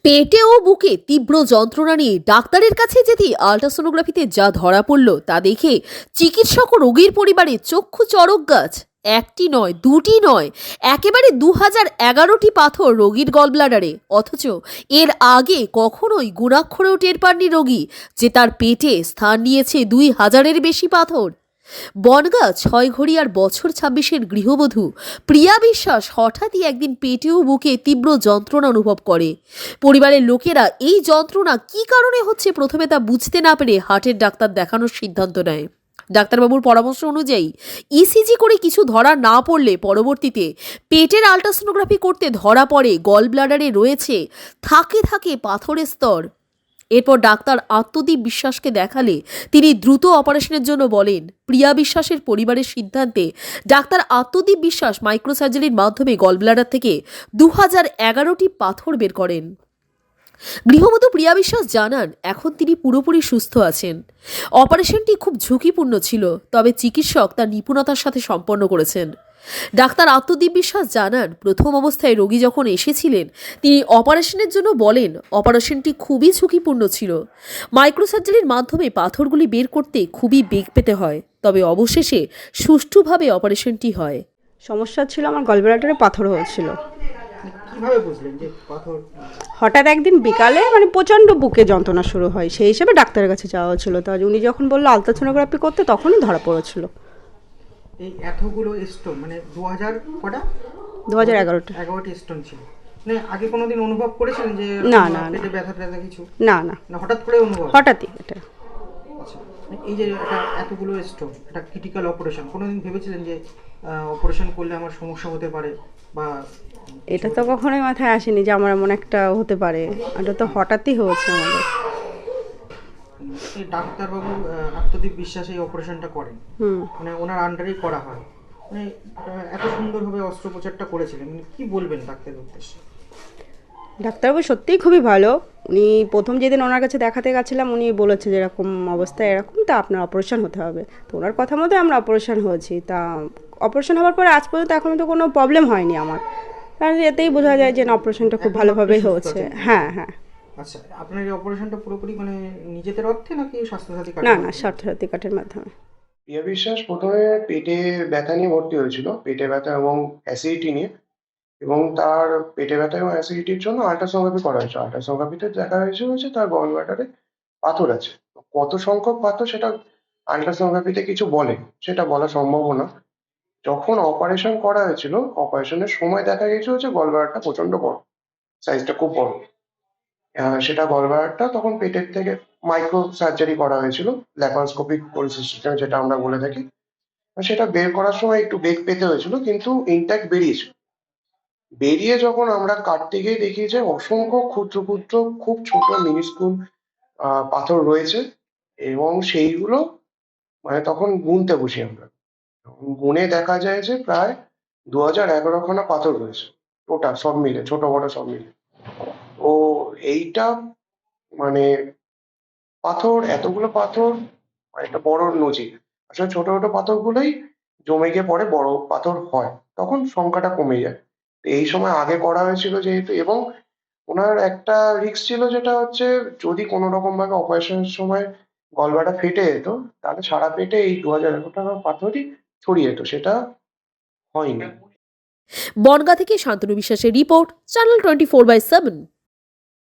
পেটে ও বুকে তীব্র যন্ত্রণা নিয়ে ডাক্তারের কাছে যেতে আল্ট্রাসোনোগ্রাফিতে যা ধরা পড়ল তা দেখে চিকিৎসক ও রোগীর পরিবারে চক্ষু চড়ক গাছ। একটি নয়, দুটি নয়, একেবারে 2011টি পাথর রোগীর গলব্লাডারে। অথচ এর আগে কখনোই গুণাক্ষরেও টের পাননি রোগী যে তার পেটে স্থান নিয়েছে 2000-এর বেশি পাথর। বনগাঁ ছয়ঘড়িয়ার বছর 26-এর গৃহবধূ প্রিয়া বিশ্বাস হঠাৎই একদিন পেটে ও বুকে তীব্র যন্ত্রণা অনুভব করে। পরিবারের লোকেরা এই যন্ত্রণা কী কারণে হচ্ছে প্রথমে তা বুঝতে না পেরে হার্টের ডাক্তার দেখানোর সিদ্ধান্ত নেয়। ডাক্তারবাবুর পরামর্শ অনুযায়ী ইসিজি করে কিছু ধরা না পড়লে পরবর্তীতে পেটের আল্ট্রাসোনোগ্রাফি করতে ধরা পড়ে গল ব্লাডারে রয়েছে থাকে থাকে পাথরের স্তর। এরপর ডাক্তার আত্মদীপ বিশ্বাসকে দেখালে তিনি দ্রুত অপারেশনের জন্য বলেন। প্রিয়া বিশ্বাসের পরিবারের সিদ্ধান্তে ডাক্তার আত্মদীপ বিশ্বাস মাইক্রোসার্জারির মাধ্যমে গলব্লাডার থেকে 2011টি পাথর বের করেন। গৃহবধূ প্রিয়া বিশ্বাস জানান এখন তিনি পুরোপুরি সুস্থ আছেন। অপারেশনটি খুব ঝুঁকিপূর্ণ ছিল, তবে চিকিৎসক তার নিপুণতার সাথে সম্পন্ন করেছেন। ডাক্তার আত্মদীপ বিশ্বাস জানান প্রথম অবস্থায় রোগী যখন এসেছিলেন তিনি অপারেশনের জন্য বলেন অপারেশনটি খুবই ঝুঁকিপূর্ণ ছিল। মাইক্রোসার্জারির মাধ্যমে পাথরগুলি বের করতে খুবই বেগ পেতে হয়, তবে অবশেষে সুষ্ঠুভাবে অপারেশনটি হয়। সমস্যা ছিল, আমার গলব্লাডারে পাথর হয়েছিল। কিভাবে বুঝলেন যে পাথর? হঠাৎ একদিন বিকালে প্রচণ্ড বুকে যন্ত্রণা শুরু হয়, সেই হিসেবে ডাক্তারের কাছে যাওয়া হয়েছিল। তা উনি যখন বললো আলট্রাসোনোগ্রাফি করতে তখনই ধরা পড়েছিল। এই এতগুলো স্টোন মানে 2000 কটা? 2011টা স্টোন ছিল। মানে আগে কোনোদিন অনুভব করেছিলেন যে না না পেটে ব্যথা ট্যাথা কিছু? না না না, হঠাৎ করে অনুভব? হঠাৎই এটা। আচ্ছা, এই যে এতগুলো স্টোন, এটা ক্রিটিক্যাল অপারেশন, কোনোদিন ভেবেছিলেন যে অপারেশন করলে আমার সমস্যা হতে পারে? বা এটা তো কখনোই মাথায় আসেনি যে আমার এমন একটা হতে পারে। এটা তো হঠাৎই হয়েছে আমাদের। এই ডাক্তারবাবু আত্মদীপ বিশ্বাস এই অপারেশনটা করেন, মানে ওনার আন্ডারেই করা হয়। মানে এত সুন্দরভাবে অস্ত্রোপচারটা করেছিলেন, মানে কি বলবেন ডাক্তারের উদ্দেশ্যে? ডাক্তারবাবু সত্যিই খুবই ভালো। উনি প্রথম যেদিন ওনার কাছে দেখাতে গেছিলাম উনি বলেছে যে এরকম অবস্থায় এরকম, তা আপনার অপারেশন হতে হবে। তো ওনার কথা মতো আমরা অপারেশন হয়েছি। তা অপারেশন হওয়ার পরে আজ পর্যন্ত এখনও তো কোনো প্রবলেম হয়নি আমার। কারণ এতেই বোঝা যায় যে না, অপারেশনটা খুব ভালোভাবেই হয়েছে। হ্যাঁ হ্যাঁ। আচ্ছা, আপনার এই অপারেশনটা পুরোপুরি মানে নিজেদের অর্থে নাকি স্বাস্থ্যসাথী কার্ড? না না, স্বাস্থ্যসাথী কার্ডের মাধ্যমে। প্রিয়া বিশ্বাস প্রথমে পেটে ব্যথা নিয়ে ভর্তি হয়েছিল, পেটে ব্যথা এবং অ্যাসিডিটি নিয়ে, এবং তার পেটে ব্যথা এবং অ্যাসিডিটির জন্য আল্ট্রাসোনোগ্রাফি করা হয়েছে। আল্ট্রাসোনোগ্রাফিতে দেখা হয়েছিল যে তার গল ব্লাডারে পাথর আছে। কত সংখ্যক পাথর সেটা আল্ট্রাসোনোগ্রাফিতে কিছু বলে, সেটা বলা সম্ভব না। যখন অপারেশন করা হয়েছিল, অপারেশনের সময় দেখা গেছিল যে গল ব্লাডারটা প্রচন্ড বড়, সাইজটা খুব বড়। সেটা গল ব্লাডারটা তখন পেটের থেকে মাইক্রো সার্জারি করা হয়েছিল, ল্যাপারোস্কোপিক সিস্টেম যেটা আমরা বলে থাকি। সেটা বের করার সময় একটু বেগ পেতে হয়েছিল, কিন্তু ইনট্যাক্ট বেরিয়েছিল। বেরিয়ে যখন আমরা কাটতে গিয়ে দেখি যে অসংখ্য ক্ষুদ্র ক্ষুদ্র খুব ছোট মিনিস্কুল পাথর রয়েছে, এবং সেইগুলো মানে তখন গুনতে বসি আমরা। গুনে দেখা যায় যে প্রায় 2011খানা পাথর রয়েছে টোটাল, সব মিলে, ছোট বড় সব মিলে। ও এইটা মানে পাথর, এতগুলো পাথর একটা বড় নজির। আসলে ছোট ছোট পাথরগুলোই জমে গিয়ে পরে বড় পাথর হয়, তখন সংখ্যাটা কমে যায়। তো এই সময় আগে করা হয়েছিল যেহেতু, এবং ওনার একটা রিস্ক ছিল, যেটা হচ্ছে যদি কোনো রকম ভাবে অপারেশনের সময় গলব্লাডার ফেটে যেত, তাহলে সারা পেটে এই 2011 পাথরই ছড়িয়ে যেত। সেটা হয়নি। বনগাঁ থেকে শান্তনু বিশ্বাসের রিপোর্ট, চ্যানেল 24/7।